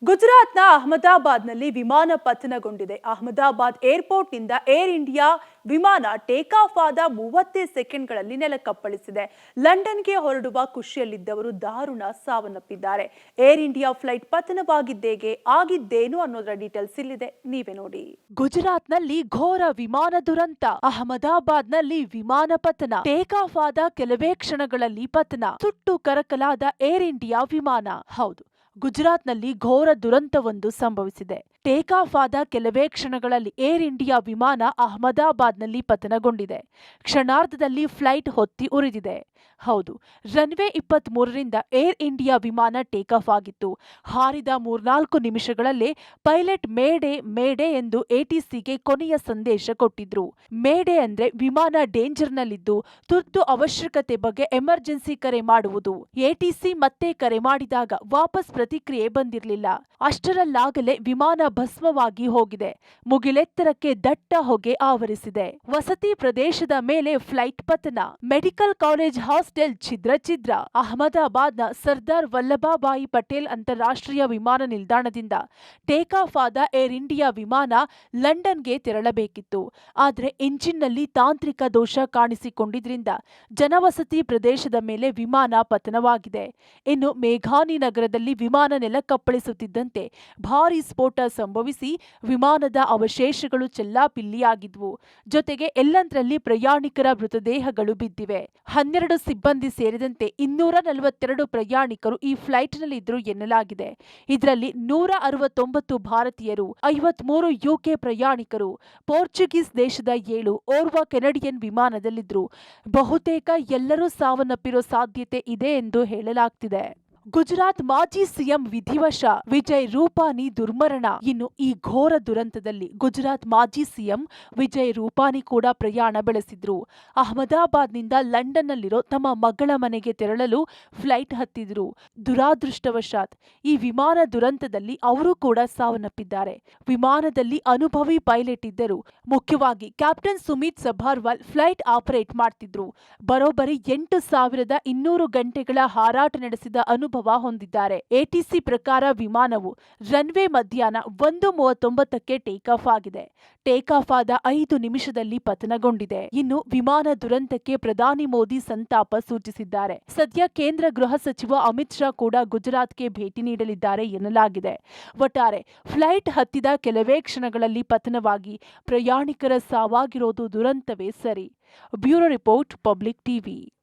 ಗುಜರಾತ್ನ ಅಹಮದಾಬಾದ್ನಲ್ಲಿ ವಿಮಾನ ಪತನಗೊಂಡಿದೆ. ಅಹಮದಾಬಾದ್ ಏರ್ಪೋರ್ಟ್ನಿಂದ ಏರ್ ಇಂಡಿಯಾ ವಿಮಾನ ಟೇಕ್ ಆಫ್ ಆದ 30 ಸೆಕೆಂಡ್ಗಳಲ್ಲಿ ನೆಲಕ್ಕಪ್ಪಳಿಸಿದೆ. ಲಂಡನ್ಗೆ ಹೊರಡುವ ಖುಷಿಯಲ್ಲಿದ್ದವರು ದಾರುಣ ಸಾವನ್ನಪ್ಪಿದ್ದಾರೆ. ಏರ್ ಇಂಡಿಯಾ ಫ್ಲೈಟ್ ಪತನವಾಗಿದ್ದೇಗೆ, ಆಗಿದ್ದೇನು ಅನ್ನೋದರ ಡೀಟೇಲ್ಸ್ ಇಲ್ಲಿದೆ, ನೀವೇ ನೋಡಿ. ಗುಜರಾತ್ನಲ್ಲಿ ಘೋರ ವಿಮಾನ ದುರಂತ. ಅಹಮದಾಬಾದ್ನಲ್ಲಿ ವಿಮಾನ ಪತನ. ಟೇಕ್ ಆಫ್ ಆದ ಕೆಲವೇ ಕ್ಷಣಗಳಲ್ಲಿ ಪತನ. ಸುಟ್ಟು ಕರಕಲಾದ ಏರ್ ಇಂಡಿಯಾ ವಿಮಾನ. ಹೌದು, ಗುಜರಾತ್ನಲ್ಲಿ ಘೋರ ದುರಂತವೊಂದು ಸಂಭವಿಸಿದೆ. ಟೇಕ್ ಆಫ್ ಆದ ಕೆಲವೇ ಕ್ಷಣಗಳಲ್ಲಿ ಏರ್ ಇಂಡಿಯಾ ವಿಮಾನ ಅಹಮದಾಬಾದ್ನಲ್ಲಿ ಪತನಗೊಂಡಿದೆ. ಕ್ಷಣಾರ್ಧದಲ್ಲಿ ಫ್ಲೈಟ್ ಹೊತ್ತಿ ಉರಿದಿದೆ. ಹೌದು, ರನ್ವೇ 23ರಿಂದ ಏರ್ ಇಂಡಿಯಾ ವಿಮಾನ ಟೇಕ್ ಆಫ್ ಆಗಿತ್ತು. ಹಾರಿದ 3-4 ನಿಮಿಷಗಳಲ್ಲೇ ಪೈಲಟ್ ಮೇಡೆ ಮೇಡೆ ಎಂದು ಎಟಿಸಿಗೆ ಕೊನೆಯ ಸಂದೇಶ ಕೊಟ್ಟಿದ್ರು. ಮೇಡೆ ಅಂದ್ರೆ ವಿಮಾನ ಡೇಂಜರ್ನಲ್ಲಿದ್ದು ತುರ್ತು ಅವಶ್ಯಕತೆ ಬಗ್ಗೆ ಎಮರ್ಜೆನ್ಸಿ ಕರೆ ಮಾಡುವುದು. ಎಟಿಸಿ ಮತ್ತೆ ಕರೆ ಮಾಡಿದಾಗ ವಾಪಸ್ ಪ್ರತಿಕ್ರಿಯೆ ಬಂದಿರಲಿಲ್ಲ. ಅಷ್ಟರಲ್ಲಾಗಲೇ ವಿಮಾನ ಭಸ್ಮವಾಗಿ ಹೋಗಿದೆ. ಮುಗಿಲೆತ್ತರಕ್ಕೆ ದಟ್ಟ ಹೊಗೆ ಆವರಿಸಿದೆ. ವಸತಿ ಪ್ರದೇಶದ ಮೇಲೆ ಫ್ಲೈಟ್ ಪತನ. ಮೆಡಿಕಲ್ ಕಾಲೇಜ್ ಹಾಸ್ಟೆಲ್ ಛಿದ್ರ. ಅಹಮದಾಬಾದ್ನ ಸರ್ದಾರ್ ವಲ್ಲಭಭಾಯಿ ಪಟೇಲ್ ಅಂತಾರಾಷ್ಟ್ರೀಯ ವಿಮಾನ ನಿಲ್ದಾಣದಿಂದ ಟೇಕ್ ಆಫ್ ಆದ ಏರ್ ಇಂಡಿಯಾ ವಿಮಾನ ಲಂಡನ್ಗೆ ತೆರಳಬೇಕಿತ್ತು. ಆದರೆ ಎಂಜಿನ್ನಲ್ಲಿ ತಾಂತ್ರಿಕ ದೋಷ ಕಾಣಿಸಿಕೊಂಡಿದ್ರಿಂದ ಜನವಸತಿ ಪ್ರದೇಶದ ಮೇಲೆ ವಿಮಾನ ಪತನವಾಗಿದೆ. ಇನ್ನು ಮೇಘಾನಿ ನಗರದಲ್ಲಿ ವಿಮಾನ ನೆಲಕ್ಕಪ್ಪಳಿಸುತ್ತಿದ್ದಂತೆ ಭಾರೀ ಸ್ಫೋಟ ಸಂಭವಿಸಿ ವಿಮಾನದ ಅವಶೇಷಗಳು ಚೆಲ್ಲಾಪಿಲ್ಲಿಯಾಗಿದ್ವು. ಜೊತೆಗೆ ಎಲ್ಲಂದರಲ್ಲಿ ಪ್ರಯಾಣಿಕರ ಮೃತದೇಹಗಳು ಬಿದ್ದಿವೆ. 12 ಸಿಬ್ಬಂದಿ ಸೇರಿದಂತೆ 242 ಪ್ರಯಾಣಿಕರು ಈ ಫ್ಲೈಟ್ನಲ್ಲಿದ್ದರು ಎನ್ನಲಾಗಿದೆ. ಇದರಲ್ಲಿ 169 ಭಾರತೀಯರು, 53 ಯುಕೆ ಪ್ರಯಾಣಿಕರು, ಪೋರ್ಚುಗೀಸ್ ದೇಶದ 7, ಓರ್ವ ಕೆನಡಿಯನ್ ವಿಮಾನದಲ್ಲಿದ್ದರು. ಬಹುತೇಕ ಎಲ್ಲರೂ ಸಾವನ್ನಪ್ಪಿರೋ ಸಾಧ್ಯತೆ ಇದೆ ಎಂದು ಹೇಳಲಾಗ್ತಿದೆ. ಗುಜರಾತ್ ಮಾಜಿ ಸಿಎಂ ವಿಧಿವಶ, ವಿಜಯ್ ರೂಪಾನಿ ದುರ್ಮರಣ. ಇನ್ನು ಈ ಘೋರ ದುರಂತದಲ್ಲಿ ಗುಜರಾತ್ ಮಾಜಿ ಸಿಎಂ ವಿಜಯ್ ರೂಪಾನಿ ಕೂಡ ಪ್ರಯಾಣ ಬೆಳೆಸಿದ್ರು. ಅಹಮದಾಬಾದ್ನಿಂದ ಲಂಡನ್ನಲ್ಲಿರೋ ತಮ್ಮ ಮಗಳ ಮನೆಗೆ ತೆರಳಲು ಫ್ಲೈಟ್ ಹತ್ತಿದ್ರು. ದುರಾದೃಷ್ಟವಶಾತ್ ಈ ವಿಮಾನ ದುರಂತದಲ್ಲಿ ಅವರು ಕೂಡ ಸಾವನ್ನಪ್ಪಿದ್ದಾರೆ. ವಿಮಾನದಲ್ಲಿ ಅನುಭವಿ ಪೈಲಟ್ ಇದ್ದರು. ಮುಖ್ಯವಾಗಿ ಕ್ಯಾಪ್ಟನ್ ಸುಮಿತ್ ಸಭಾರ್ವಾಲ್ ಫ್ಲೈಟ್ ಆಪರೇಟ್ ಮಾಡ್ತಿದ್ರು. ಬರೋಬ್ಬರಿ 8200 ಗಂಟೆಗಳ ಹಾರಾಟ ನಡೆಸಿದ ಅನುಭವ ಹೊಂದಿದ್ದಾರೆ. ಎಟಿಸಿ ಪ್ರಕಾರ ವಿಮಾನವು ರನ್ವೇ ಮಧ್ಯಾಹ್ನ 1:39ಕ್ಕೆ ಟೇಕ್ ಆಫ್ ಆಗಿದೆ. ಟೇಕ್ ಆಫ್ ಆದ 5 ನಿಮಿಷದಲ್ಲಿ ಪತನಗೊಂಡಿದೆ. ಇನ್ನು ವಿಮಾನ ದುರಂತಕ್ಕೆ ಪ್ರಧಾನಿ ಮೋದಿ ಸಂತಾಪ ಸೂಚಿಸಿದ್ದಾರೆ. ಸದ್ಯ ಕೇಂದ್ರ ಗೃಹ ಸಚಿವ ಅಮಿತ್ ಶಾ ಕೂಡ ಗುಜರಾತ್ಗೆ ಭೇಟಿ ನೀಡಲಿದ್ದಾರೆ ಎನ್ನಲಾಗಿದೆ. ಒಟ್ಟಾರೆ ಫ್ಲೈಟ್ ಹತ್ತಿದ ಕೆಲವೇ ಕ್ಷಣಗಳಲ್ಲಿ ಪತನವಾಗಿ ಪ್ರಯಾಣಿಕರ ಸಾವಾಗಿರೋದು ದುರಂತವೇ ಸರಿ. Bureau report, public TV.